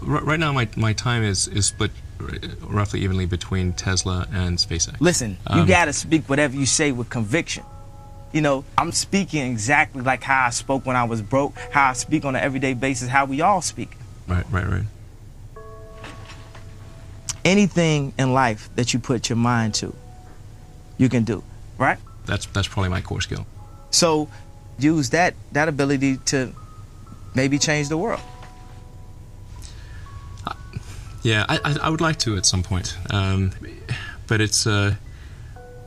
right now my time is split roughly evenly between Tesla and SpaceX. Listen, you gotta speak whatever you say with conviction. You know, I'm speaking exactly like how I spoke when I was broke, how I speak on an everyday basis, how we all speak. Right. Anything in life that you put your mind to, you can do, right? That's probably my core skill. So use that ability to maybe change the world. Yeah, I would like to at some point, but it's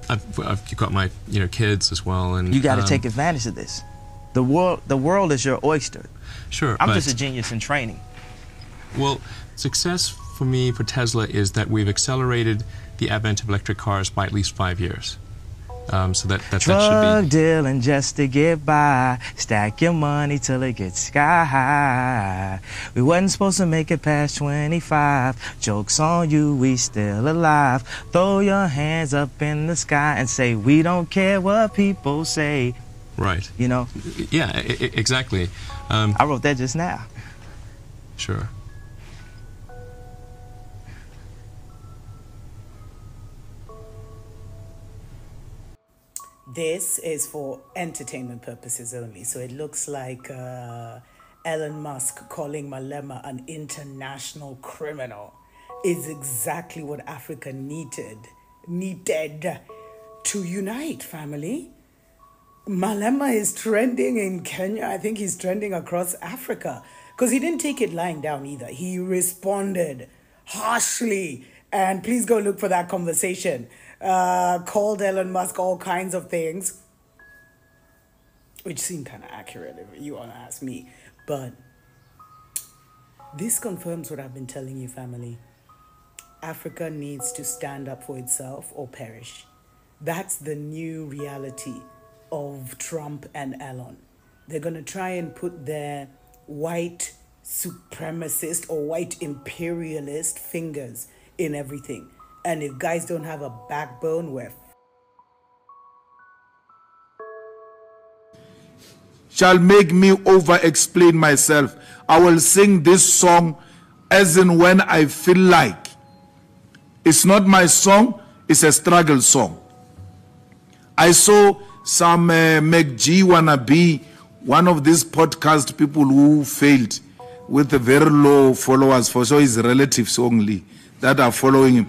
I've got my kids as well, and you got to take advantage of this. The world is your oyster. Sure, I'm just a genius in training. Well, success for me for Tesla is that we've accelerated the advent of electric cars by at least 5 years. So that should be. Drug dealing just to get by. Stack your money till it gets sky high. We wasn't supposed to make it past 25. Joke's on you, we still alive. Throw your hands up in the sky and say, we don't care what people say. Right. You know? Yeah, exactly. I wrote that just now. Sure. This is for entertainment purposes only. So it looks like Elon Musk calling Malema an international criminal is exactly what Africa needed to unite, family. Malema is trending in Kenya. I think he's trending across Africa because he didn't take it lying down either. He responded harshly. And please go look for that conversation. Called Elon Musk all kinds of things, which seem kind of accurate if you want to ask me. But this confirms what I've been telling you, family. Africa needs to stand up for itself or perish. That's the new reality of Trump and Elon. They're going to try and put their white supremacist or white imperialist fingers in everything. And if guys don't have a backbone, we're shall make me over-explain myself. I will sing this song as in when I feel like. It's not my song, it's a struggle song. I saw some McG wannabe, one of these podcast people who failed with a very low followers, for so his relatives only that are following him.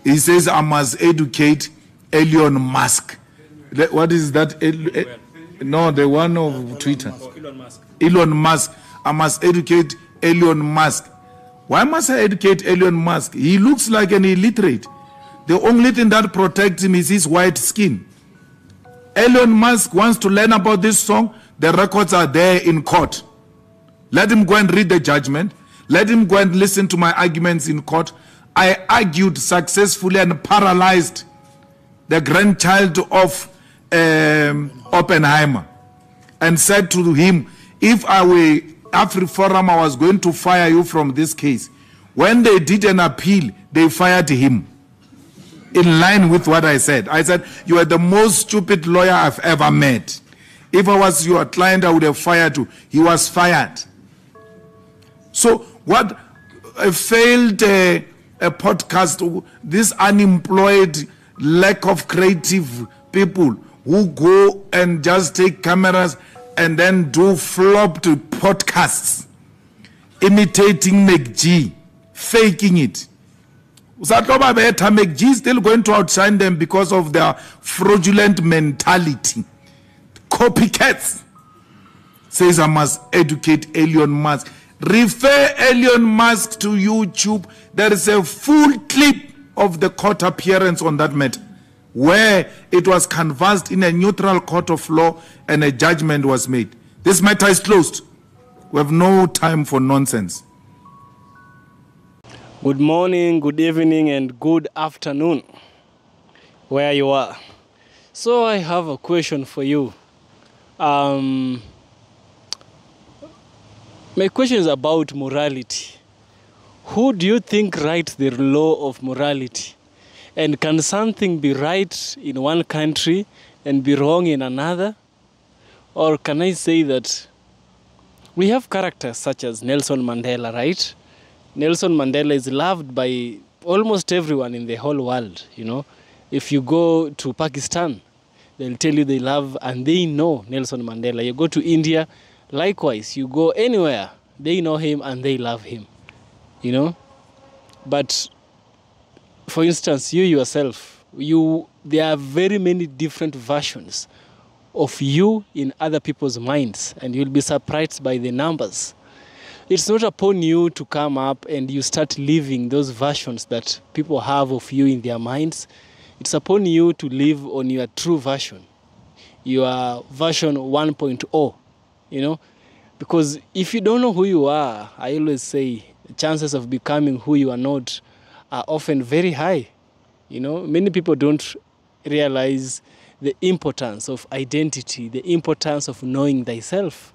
He says, I must educate Elon Musk. What is that? No, the one of Twitter. Elon Musk. I must educate Elon Musk. Why must I educate Elon Musk? He looks like an illiterate. The only thing that protects him is his white skin. Elon Musk wants to learn about this song. The records are there in court. Let him go and read the judgment. Let him go and listen to my arguments in court. I argued successfully and paralyzed the grandchild of Oppenheimer and said to him, if I were AfriForum, I was going to fire you from this case. When they did an appeal, they fired him. In line with what I said. I said, you are the most stupid lawyer I've ever met. If I was your client, I would have fired you. He was fired. So what a failed a podcast, this unemployed, lack of creative people who go and just take cameras and then do flopped podcasts, imitating McG, faking it. McG is still going to outshine them because of their fraudulent mentality. Copycats. Says I must educate Elon Musk. Refer Elon Musk to YouTube. There is a full clip of the court appearance on that matter, where it was canvassed in a neutral court of law and a judgment was made. This matter is closed. We have no time for nonsense. Good morning, good evening, and good afternoon, where you are. So I have a question for you. My question is about morality. Who do you think writes the law of morality? And can something be right in one country and be wrong in another? Or can I say that we have characters such as Nelson Mandela, right? Nelson Mandela is loved by almost everyone in the whole world, you know. If you go to Pakistan, they'll tell you they love and they know Nelson Mandela. You go to India, likewise. You go anywhere, they know him and they love him, you know. But for instance, you yourself, there are very many different versions of you in other people's minds, and you'll be surprised by the numbers. It's not upon you to come up and you start living those versions that people have of you in their minds. It's upon you to live on your true version, your version 1.0, you know. Because if you don't know who you are, I always say the chances of becoming who you are not are often very high. You know, many people don't realize the importance of identity, the importance of knowing thyself.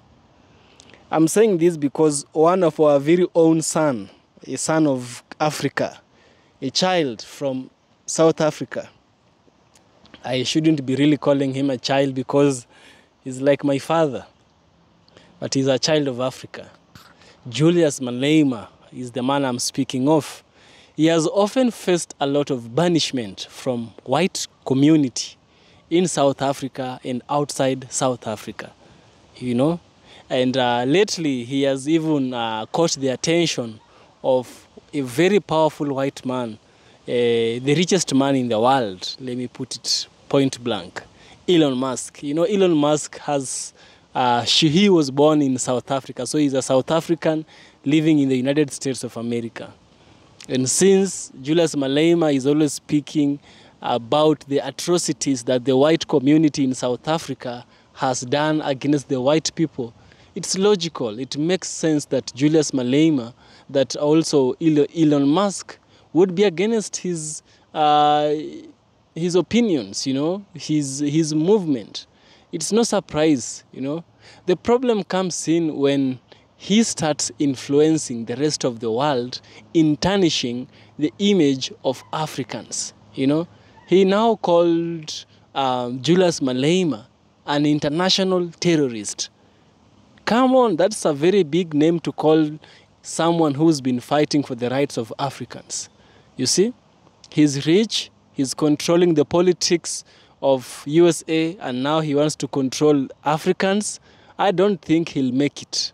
I'm saying this because one of our very own son, a son of Africa, a child from South Africa, I shouldn't be really calling him a child because he's like my father, but he's a child of Africa. Julius Malema is the man I'm speaking of. He has often faced a lot of banishment from white community in South Africa and outside South Africa, you know. And lately he has even caught the attention of a very powerful white man, the richest man in the world, let me put it point blank, Elon Musk. You know, Elon Musk has, he was born in South Africa, so he's a South African living in the United States of America. And since Julius Malema is always speaking about the atrocities that the white community in South Africa has done against the white people, it's logical. It makes sense that Julius Malema, that also Elon Musk, would be against his opinions, you know, his movement. It's no surprise, you know. The problem comes in when he starts influencing the rest of the world in tarnishing the image of Africans, you know. He now called Julius Malema an international terrorist. Come on, that's a very big name to call someone who's been fighting for the rights of Africans. You see, he's rich, he's controlling the politics of USA, and now he wants to control Africans. I don't think he'll make it.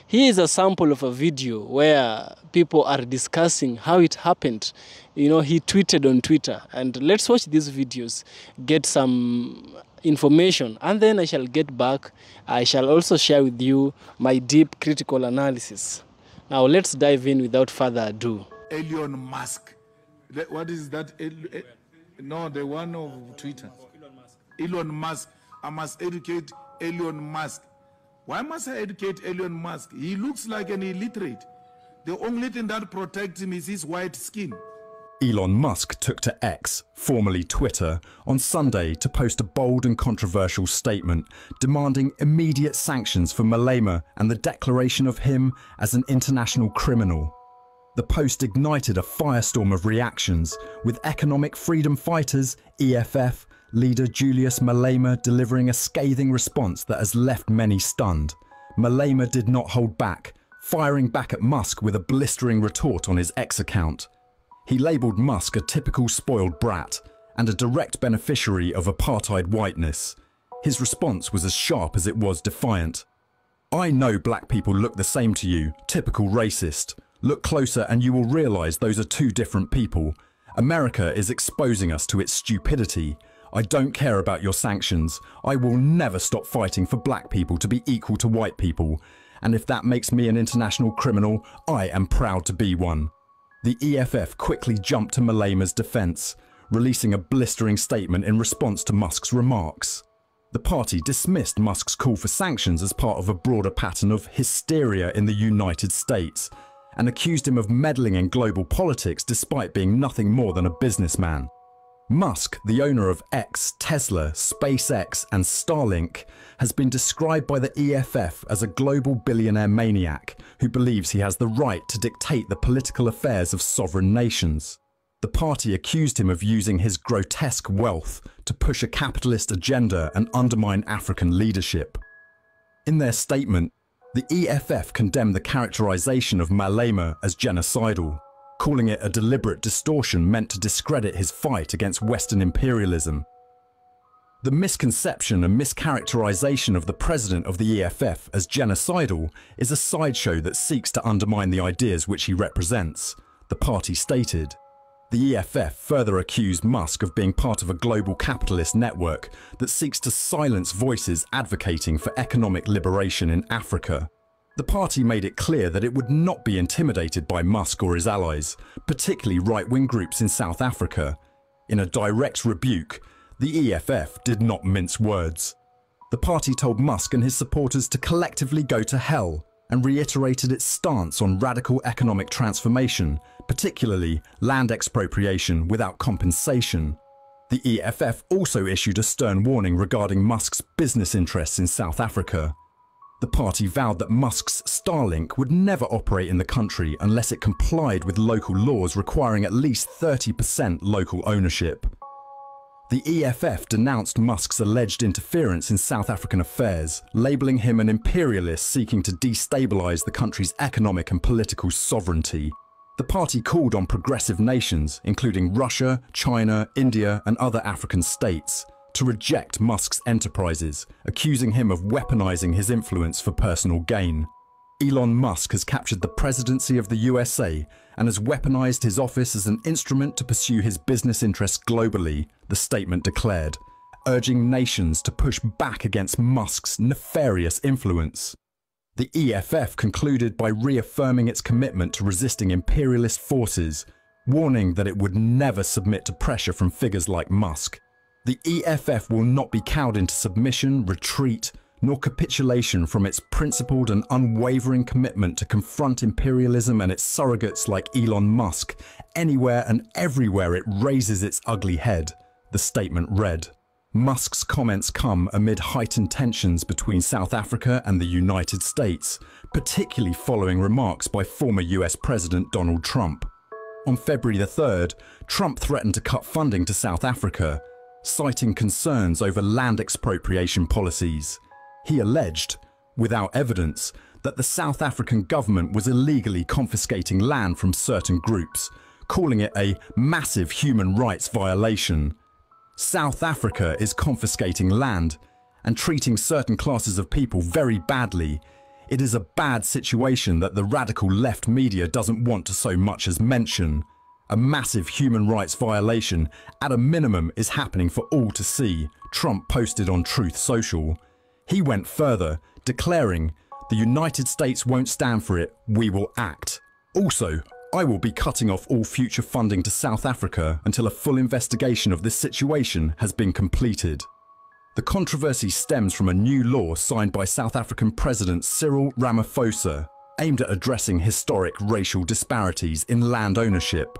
Here is a sample of a video where people are discussing how it happened. You know, he tweeted on Twitter. And let's watch these videos, get some information, and then I shall get back. I shall also share with you my deep critical analysis. Now, let's dive in without further ado. Elon Musk. What is that? No, the one of Twitter. Elon Musk. I must educate Elon Musk. Why must I educate Elon Musk? He looks like an illiterate. The only thing that protects him is his white skin. Elon Musk took to X, formerly Twitter, on Sunday to post a bold and controversial statement demanding immediate sanctions for Malema and the declaration of him as an international criminal. The post ignited a firestorm of reactions, with economic freedom fighters, EFF, leader Julius Malema delivering a scathing response that has left many stunned. Malema did not hold back, firing back at Musk with a blistering retort on his X account. He labelled Musk a typical spoiled brat and a direct beneficiary of apartheid whiteness. His response was as sharp as it was defiant. "I know black people look the same to you, typical racist. Look closer and you will realise those are two different people. America is exposing us to its stupidity. I don't care about your sanctions. I will never stop fighting for black people to be equal to white people. And if that makes me an international criminal, I am proud to be one." The EFF quickly jumped to Malema's defence, releasing a blistering statement in response to Musk's remarks. The party dismissed Musk's call for sanctions as part of a broader pattern of hysteria in the United States, and accused him of meddling in global politics despite being nothing more than a businessman. Musk, the owner of X, Tesla, SpaceX and Starlink, has been described by the EFF as a global billionaire maniac who believes he has the right to dictate the political affairs of sovereign nations. The party accused him of using his grotesque wealth to push a capitalist agenda and undermine African leadership. In their statement, The EFF condemned the characterization of Malema as genocidal, calling it a deliberate distortion meant to discredit his fight against Western imperialism. The misconception and mischaracterization of the president of the EFF as genocidal is a sideshow that seeks to undermine the ideas which he represents, the party stated. The EFF further accused Musk of being part of a global capitalist network that seeks to silence voices advocating for economic liberation in Africa. The party made it clear that it would not be intimidated by Musk or his allies, particularly right-wing groups in South Africa. In a direct rebuke, the EFF did not mince words. The party told Musk and his supporters to collectively go to hell and reiterated its stance on radical economic transformation, particularly land expropriation without compensation. The EFF also issued a stern warning regarding Musk's business interests in South Africa. The party vowed that Musk's Starlink would never operate in the country unless it complied with local laws requiring at least 30% local ownership. The EFF denounced Musk's alleged interference in South African affairs, labelling him an imperialist seeking to destabilise the country's economic and political sovereignty. The party called on progressive nations, including Russia, China, India and other African states, to reject Musk's enterprises, accusing him of weaponising his influence for personal gain. Elon Musk has captured the presidency of the USA and has weaponized his office as an instrument to pursue his business interests globally, the statement declared, urging nations to push back against Musk's nefarious influence. The EFF concluded by reaffirming its commitment to resisting imperialist forces, warning that it would never submit to pressure from figures like Musk. The EFF will not be cowed into submission, retreat, nor capitulation from its principled and unwavering commitment to confront imperialism and its surrogates like Elon Musk anywhere and everywhere it raises its ugly head, the statement read. Musk's comments come amid heightened tensions between South Africa and the United States, particularly following remarks by former US President Donald Trump. On February the 3rd, Trump threatened to cut funding to South Africa, citing concerns over land expropriation policies. He alleged, without evidence, that the South African government was illegally confiscating land from certain groups, calling it a massive human rights violation. South Africa is confiscating land and treating certain classes of people very badly. It is a bad situation that the radical left media doesn't want to so much as mention. A massive human rights violation, at a minimum, is happening for all to see, Trump posted on Truth Social. He went further, declaring, "The United States won't stand for it, we will act. Also, I will be cutting off all future funding to South Africa until a full investigation of this situation has been completed." The controversy stems from a new law signed by South African President Cyril Ramaphosa, aimed at addressing historic racial disparities in land ownership.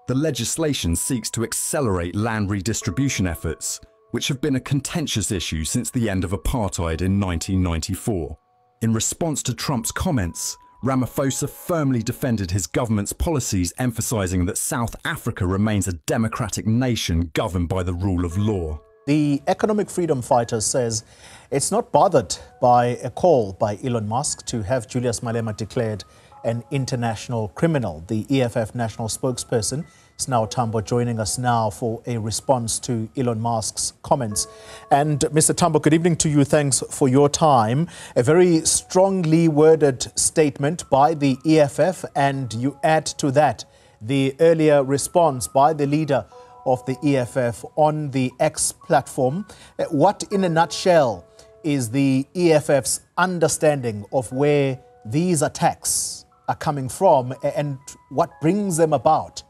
The legislation seeks to accelerate land redistribution efforts, which have been a contentious issue since the end of apartheid in 1994. In response to Trump's comments, Ramaphosa firmly defended his government's policies, emphasizing that South Africa remains a democratic nation governed by the rule of law. The economic freedom fighter says it's not bothered by a call by Elon Musk to have Julius Malema declared an international criminal. The EFF national spokesperson is now Tambo, joining us now for a response to Elon Musk's comments. And Mr. Tambo, good evening to you. Thanks for your time. A very strongly worded statement by the EFF, and you add to that the earlier response by the leader of the EFF on the X platform. What, in a nutshell, is the EFF's understanding of where these attacks are coming from and what brings them about?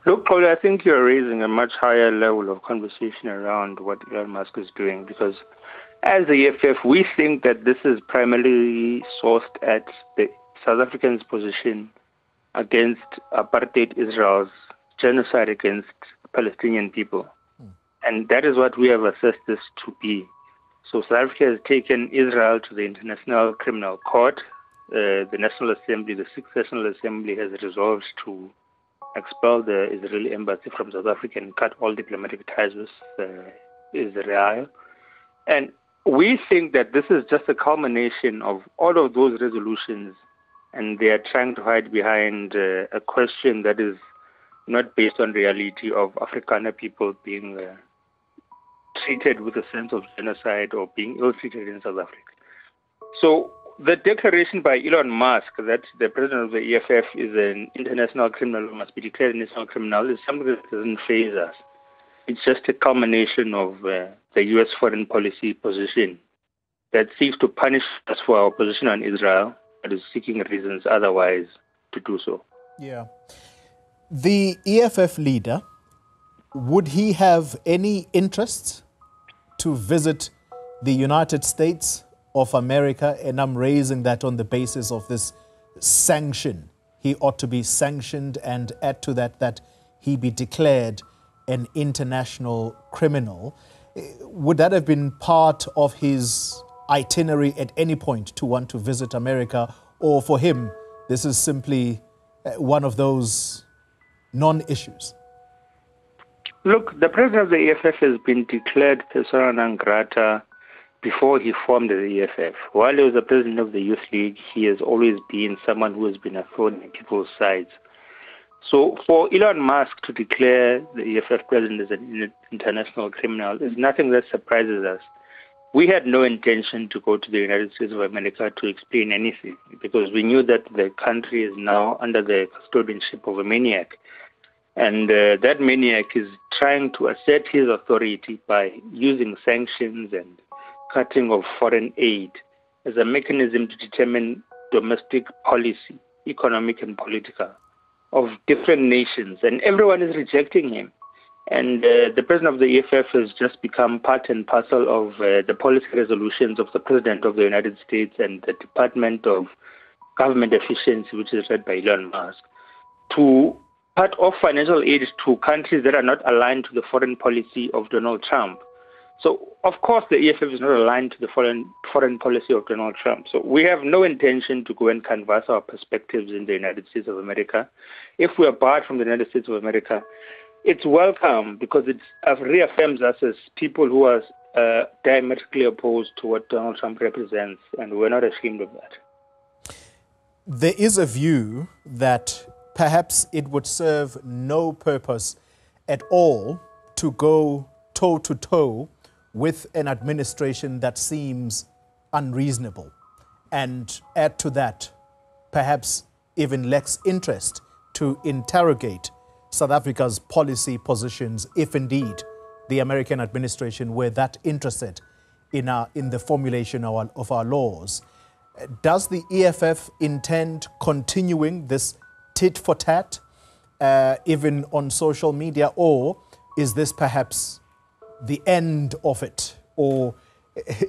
Look, Paul, I think you're raising a much higher level of conversation around what Elon Musk is doing, because as the EFF, we think that this is primarily sourced at the South Africans' position against apartheid Israel's genocide against Palestinian people. And that is what we have assessed this to be. So South Africa has taken Israel to the International Criminal Court. The National Assembly, the Sixth National Assembly, has resolved to expel the Israeli embassy from South Africa and cut all diplomatic ties with Israel. And we think that this is just a culmination of all of those resolutions, and they are trying to hide behind a question that is not based on reality of Afrikaner people being treated with a sense of genocide or being ill-treated in South Africa. So the declaration by Elon Musk that the president of the EFF is an international criminal who must be declared an international criminal is something that doesn't faze us. It's just a culmination of the U.S. foreign policy position that seeks to punish us for our position on Israel, but is seeking reasons otherwise to do so. Yeah. The EFF leader, would he have any interest to visit the United States of America? And I'm raising that on the basis of this sanction. He ought to be sanctioned, and add to that that he be declared an international criminal. Would that have been part of his itinerary at any point to want to visit America? Or for him, this is simply one of those non-issues? Look, the president of the EFF has been declared persona non grata before he formed the EFF. While he was the president of the Youth League, he has always been someone who has been a thorn in people's sides. So for Elon Musk to declare the EFF president as an international criminal is nothing that surprises us. We had no intention to go to the United States of America to explain anything, because we knew that the country is now under the custodianship of a maniac. And that maniac is trying to assert his authority by using sanctions and cutting of foreign aid as a mechanism to determine domestic policy, economic and political, of different nations. And everyone is rejecting him. And the president of the EFF has just become part and parcel of the policy resolutions of the president of the United States and the Department of Government Efficiency, which is led by Elon Musk, to cut off financial aid to countries that are not aligned to the foreign policy of Donald Trump. So, of course, the EFF is not aligned to the foreign policy of Donald Trump. So we have no intention to go and canvass our perspectives in the United States of America. If we are barred from the United States of America, it's welcome, because it reaffirms us as people who are diametrically opposed to what Donald Trump represents, and we're not ashamed of that. There is a view that perhaps it would serve no purpose at all to go toe-to-toe with an administration that seems unreasonable, and add to that, perhaps even lacks interest to interrogate South Africa's policy positions, if indeed the American administration were that interested in the formulation of our laws. Does the EFF intend continuing this tit for tat, even on social media, or is this perhaps the end of it, or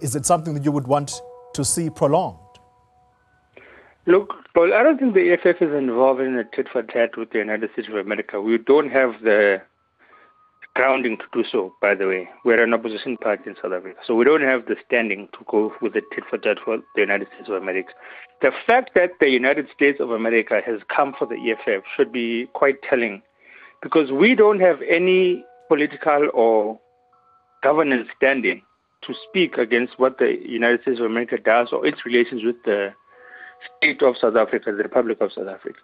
is it something that you would want to see prolonged? Look, Paul, I don't think the EFF is involved in a tit-for-tat with the United States of America. We don't have the grounding to do so, by the way. We're an opposition party in South Africa, so we don't have the standing to go with a tit-for-tat for the United States of America. The fact that the United States of America has come for the EFF should be quite telling, because we don't have any political or governance standing to speak against what the United States of America does or its relations with the state of South Africa, the Republic of South Africa.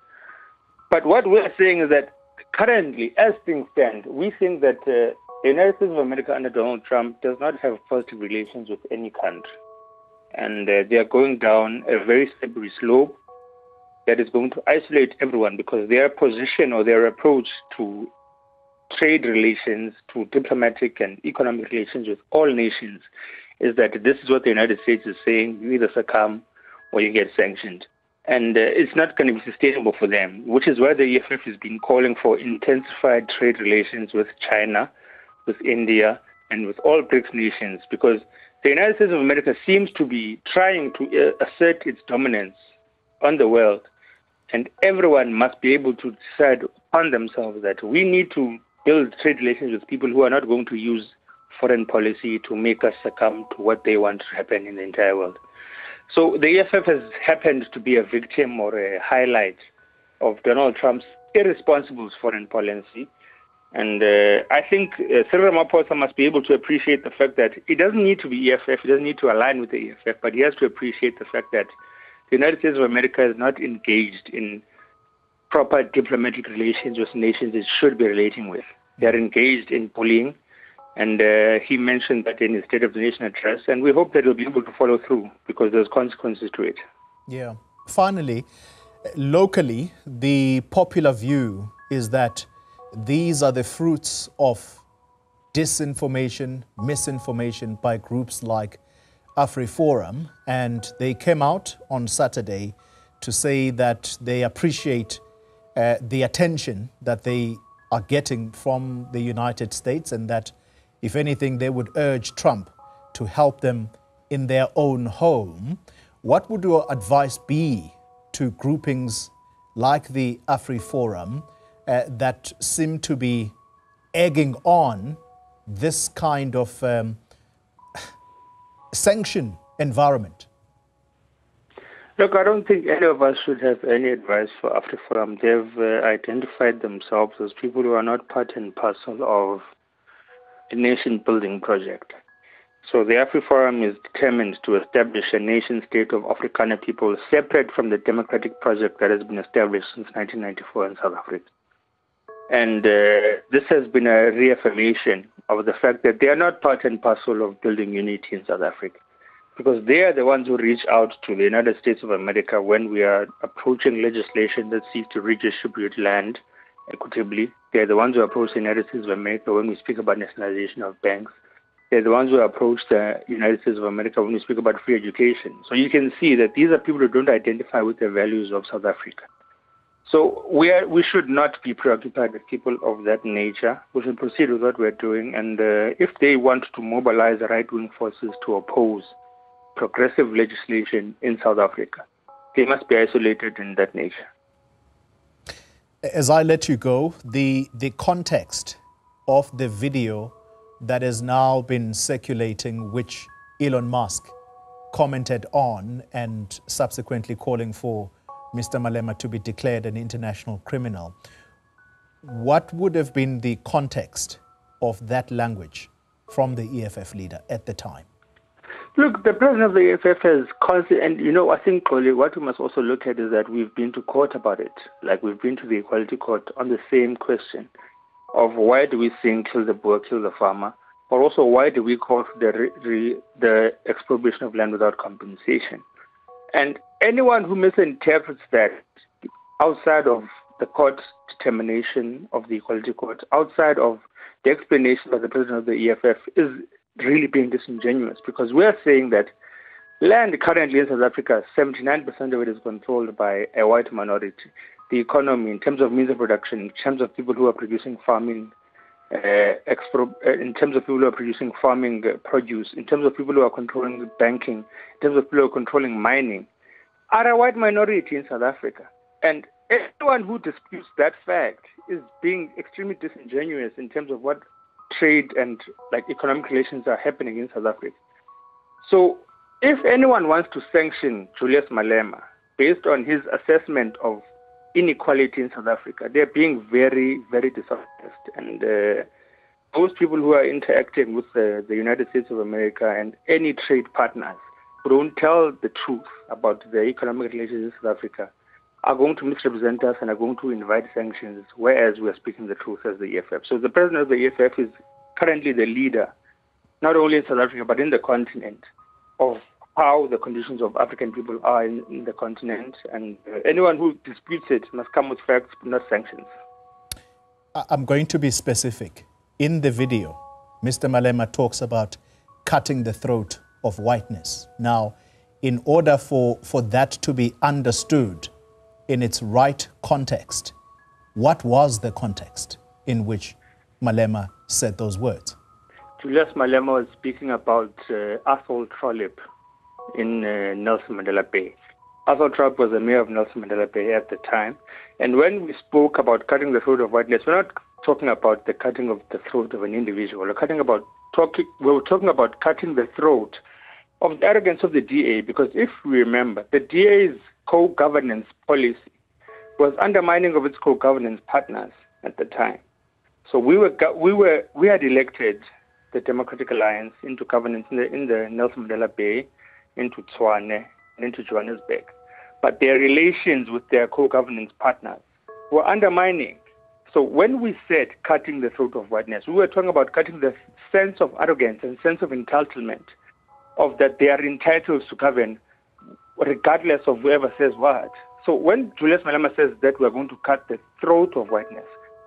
But what we're saying is that currently, as things stand, we think that the United States of America under Donald Trump does not have positive relations with any country. And they are going down a very slippery slope that is going to isolate everyone, because their position or their approach to trade relations, to diplomatic and economic relations with all nations is that this is what the United States is saying: you either succumb or you get sanctioned. And it's not going to be sustainable for them, which is why the EFF has been calling for intensified trade relations with China, with India, and with all BRICS nations, because the United States of America seems to be trying to assert its dominance on the world, and everyone must be able to decide upon themselves that we need to build trade relations with people who are not going to use foreign policy to make us succumb to what they want to happen in the entire world. So the EFF has happened to be a victim or a highlight of Donald Trump's irresponsible foreign policy, And I think Cyril Ramaphosa must be able to appreciate the fact that it doesn't need to be EFF, he doesn't need to align with the EFF, but he has to appreciate the fact that the United States of America is not engaged in proper diplomatic relations with nations it should be relating with. They are engaged in bullying, and he mentioned that in his State of the Nation address, and we hope that he'll be able to follow through because there's consequences to it. Yeah. Finally, locally, the popular view is that these are the fruits of disinformation, misinformation by groups like AfriForum, and they came out on Saturday to say that they appreciate the attention that they are getting from the United States, and that, if anything, they would urge Trump to help them in their own home. What would your advice be to groupings like the AfriForum that seem to be egging on this kind of sanction environment? Look, I don't think any of us should have any advice for AfriForum. They've identified themselves as people who are not part and parcel of a nation-building project. So the AfriForum is determined to establish a nation-state of Afrikaner people separate from the democratic project that has been established since 1994 in South Africa. And this has been a reaffirmation of the fact that they are not part and parcel of building unity in South Africa, because they are the ones who reach out to the United States of America when we are approaching legislation that seeks to redistribute land equitably. They are the ones who approach the United States of America when we speak about nationalization of banks. They're the ones who approach the United States of America when we speak about free education. So you can see that these are people who don't identify with the values of South Africa. So we should not be preoccupied with people of that nature. We should proceed with what we're doing. And if they want to mobilize the right-wing forces to oppose progressive legislation in South Africa, they must be isolated in that nature. As I let you go, the context of the video that has now been circulating, which Elon Musk commented on and subsequently calling for Mr. Malema to be declared an international criminal. What would have been the context of that language from the EFF leader at the time? Look, the president of the EFF has constantly, and I think, Koli, what we must also look at is that we've been to court about it. Like we've been to the Equality Court on the same question of why do we sing kill the boer, kill the farmer, or also why do we call for the expropriation of land without compensation? And anyone who misinterprets that outside of the court determination of the Equality Court, outside of the explanation by the president of the EFF, is really being disingenuous, because we are saying that land currently in South Africa, 79% of it is controlled by a white minority. The economy, in terms of means of production, in terms of people who are producing farming, in terms of people who are producing farming produce, in terms of people who are controlling banking, in terms of people who are controlling mining, are a white minority in South Africa. And anyone who disputes that fact is being extremely disingenuous in terms of what trade and economic relations are happening in South Africa. So if anyone wants to sanction Julius Malema based on his assessment of inequality in South Africa, they're being very, very dishonest. And those people who are interacting with the United States of America and any trade partners who don't tell the truth about the economic relations in South Africa are going to misrepresent us and are going to invite sanctions, whereas we are speaking the truth as the EFF. So the president of the EFF is currently the leader, not only in South Africa, but in the continent, of how the conditions of African people are in the continent. And anyone who disputes it must come with facts, not sanctions. I'm going to be specific. In the video, Mr. Malema talks about cutting the throat of whiteness. Now, in order for that to be understood in its right context, what was the context in which Malema said those words? Julius Malema was speaking about Athol Trollip in Nelson Mandela Bay. Athol Trollip was the mayor of Nelson Mandela Bay at the time. And when we spoke about cutting the throat of whiteness, we're not talking about the cutting of the throat of an individual. We were talking about cutting the throat of the arrogance of the DA, because if we remember, the DA's co-governance policy was undermining of its co-governance partners at the time. So we had elected the Democratic Alliance into governance in the Nelson Mandela Bay, into Tshwane, and into Johannesburg. But their relations with their co-governance partners were undermining. So when we said cutting the throat of whiteness, we were talking about cutting the sense of arrogance and sense of entitlement, of that they are entitled to govern regardless of whoever says what. So when Julius Malema says that we're going to cut the throat of whiteness,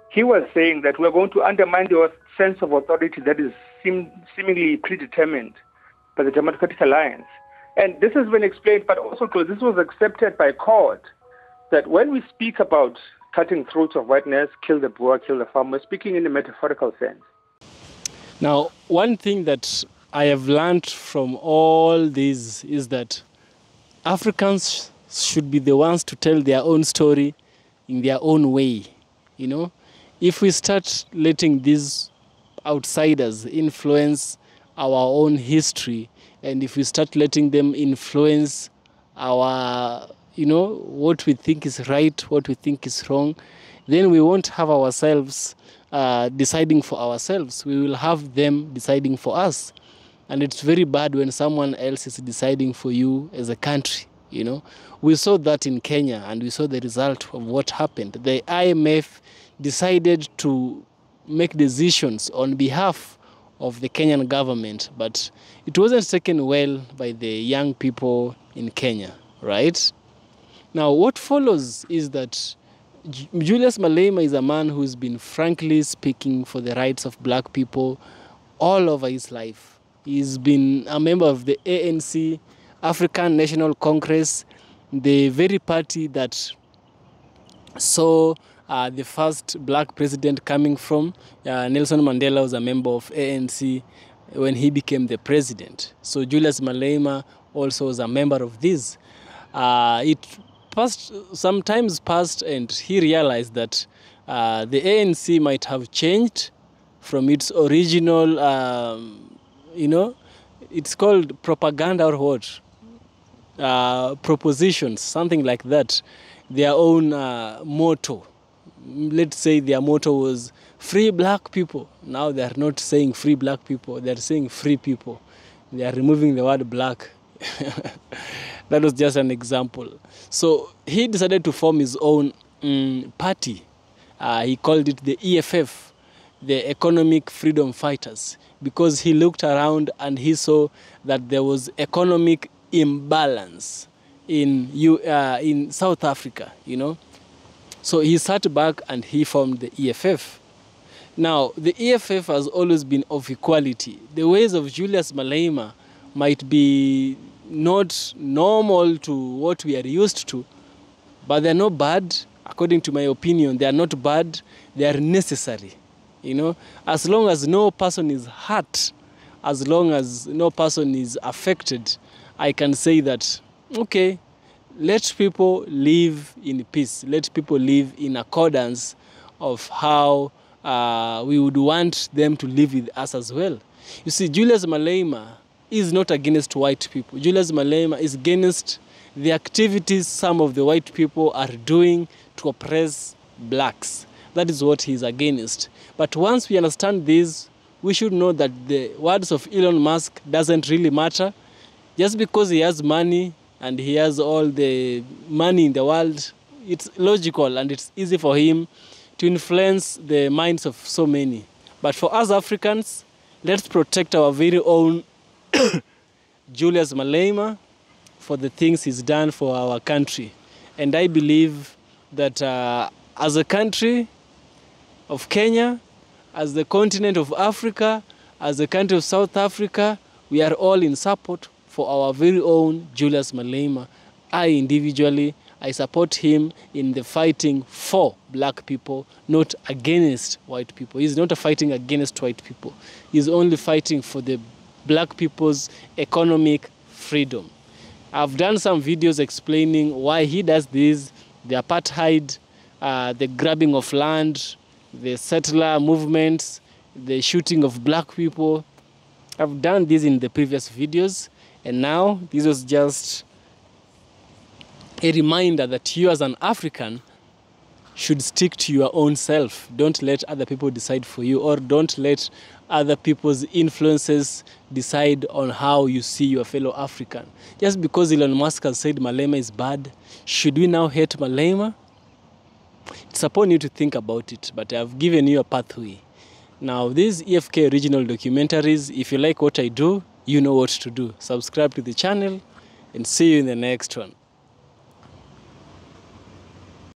he was saying that we're going to undermine the sense of authority that is seemingly predetermined by the Democratic Alliance. And this has been explained, but also because this was accepted by court, that when we speak about cutting throats of whiteness, kill the Boer, kill the farmer, speaking in a metaphorical sense. Now, one thing that I have learned from all this is that Africans should be the ones to tell their own story in their own way. You know, if we start letting these outsiders influence our own history, and if we start letting them influence our, what we think is right, what we think is wrong, then we won't have ourselves deciding for ourselves. We will have them deciding for us. And it's very bad when someone else is deciding for you as a country, We saw that in Kenya, and we saw the result of what happened. The IMF decided to make decisions on behalf of the Kenyan government, but it wasn't taken well by the young people in Kenya, right? Now, what follows is that Julius Malema is a man who's been frankly speaking for the rights of black people all over his life. He's been a member of the ANC, African National Congress, the very party that saw the first black president coming from. Nelson Mandela was a member of ANC when he became the president. So Julius Malema also was a member of this. Sometimes passed, and he realized that the ANC might have changed from its original, it's called propaganda or what? Propositions, something like that. Their own motto. Let's say their motto was free black people. Now they are not saying free black people, they are saying free people. They are removing the word black. That was just an example. So he decided to form his own party. He called it the EFF, the Economic Freedom Fighters, because he looked around and he saw that there was economic imbalance in South Africa, So he sat back and he formed the EFF. Now, the EFF has always been of equality. The ways of Julius Malema might be not normal to what we are used to, but they're not bad. According to my opinion, they are not bad. They are necessary. As long as no person is hurt, as long as no person is affected, I can say that, okay, let people live in peace. Let people live in accordance of how we would want them to live with us as well. You see, Julius Malema is not against white people. Julius Malema is against the activities some of the white people are doing to oppress blacks. That is what he's against. But once we understand this, we should know that the words of Elon Musk doesn't really matter. Just because he has money and he has all the money in the world, it's logical and it's easy for him to influence the minds of so many. But for us Africans, let's protect our very own Julius Malema for the things he's done for our country. And I believe that as a country of Kenya, as the continent of Africa, as the country of South Africa, we are all in support for our very own Julius Malema. I individually, I support him in the fighting for black people, not against white people. He's not fighting against white people. He's only fighting for the black people's economic freedom. I've done some videos explaining why he does this, the apartheid, the grabbing of land, the settler movements, the shooting of black people. I've done this in the previous videos, and now this was just a reminder that you as an African should stick to your own self. Don't let other people decide for you, or don't let other people's influences decide on how you see your fellow African. Just because Elon Musk has said Malema is bad, should we now hate Malema? It's upon you to think about it, but I've given you a pathway. Now, these EFK original documentaries, if you like what I do, you know what to do. Subscribe to the channel and see you in the next one.